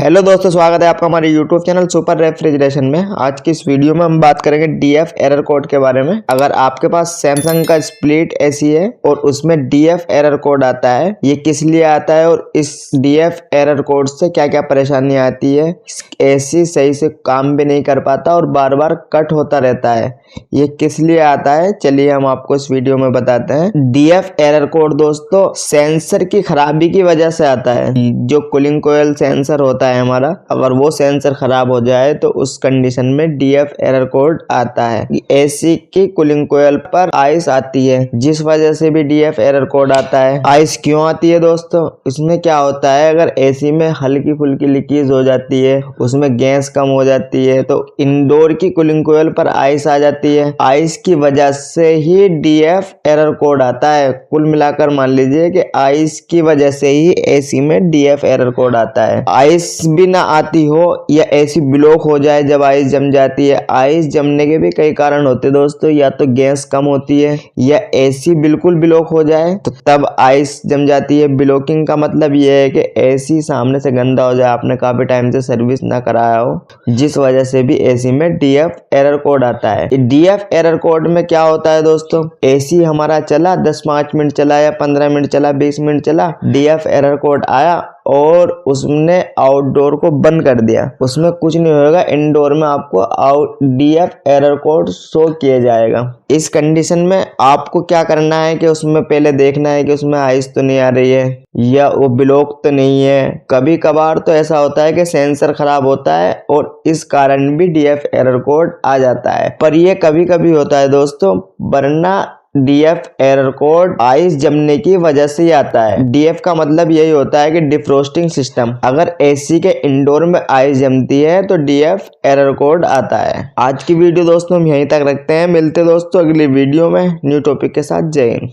Hello दोस्तों, स्वागत है आपका हमारे यूट्यूब चैनल सुपर रेफ्रिजरेशन में। आज की इस वीडियो में हम बात करेंगे डीएफ एरर कोड के बारे में। अगर आपके पास सैमसंग का स्प्लिट एसी है और उसमें डीएफ एरर कोड आता है, ये किस लिए आता है और इस डीएफ एरर कोड से क्या क्या परेशानी आती है, एसी सही से काम भी नहीं कर पाता और बार बार कट होता रहता है, ये किस लिए आता है, चलिए हम आपको इस वीडियो में बताते हैं। डीएफ एरर कोड दोस्तों सेंसर की खराबी की वजह से आता है। जो कूलिंग कोयल सेंसर होता है हमारा, अगर वो सेंसर खराब हो जाए तो उस कंडीशन में डीएफ एरर कोड आता है। एसी की कूलिंग कोयल पर आइस आती है, जिस वजह से भी डीएफ एरर कोड आता है। आइस क्यों आती है दोस्तों? इसमें क्या होता है, अगर एसी में हल्की फुल्की लीकेज हो जाती है, उसमें गैस कम हो जाती है, तो इंडोर की कूलिंग कोयल पर आइस आ जाती है। आइस की वजह से ही डीएफ एरर कोड आता है। कुल मिलाकर मान लीजिए कि आइस की वजह से ही एसी में डीएफ एरर कोड आता है। आइस भी ना आती हो या एसी ब्लॉक हो जाए जब आइस जम जाती है। आइस जमने के भी कई कारण होते हैं दोस्तों, या तो गैस कम होती है या एसी बिल्कुल ब्लॉक हो जाए तो तब आइस जम जाती है। ब्लॉकिंग का मतलब ये है कि एसी सामने से गंदा हो जाए, आपने काफी टाइम से सर्विस ना कराया हो, जिस वजह से भी एसी में डीएफ एरर कोड आता है। डीएफ एरर कोड में क्या होता है दोस्तों, एसी हमारा चला 10-5 मिनट चला या 15 मिनट चला, 20 मिनट चला, डीएफ एरर कोड आया और उसने आउटडोर को बंद कर दिया, उसमें कुछ नहीं होगा। इंडोर में आपको डीएफ एरर कोड शो किया जाएगा। इस कंडीशन में आपको क्या करना है कि उसमें पहले देखना है कि उसमें आइस तो नहीं आ रही है या वो ब्लॉक तो नहीं है। कभी कभार तो ऐसा होता है कि सेंसर खराब होता है और इस कारण भी डीएफ एरर कोड आ जाता है, पर ये कभी कभी होता है दोस्तों, वरना डीएफ एरर कोड आइस जमने की वजह से ही आता है। डीएफ का मतलब यही होता है कि डिफ्रोस्टिंग सिस्टम। अगर एसी के इंडोर में आइस जमती है तो डीएफ एरर कोड आता है। आज की वीडियो दोस्तों हम यहीं तक रखते हैं, मिलते दोस्तों अगली वीडियो में न्यू टॉपिक के साथ। जय हिंद।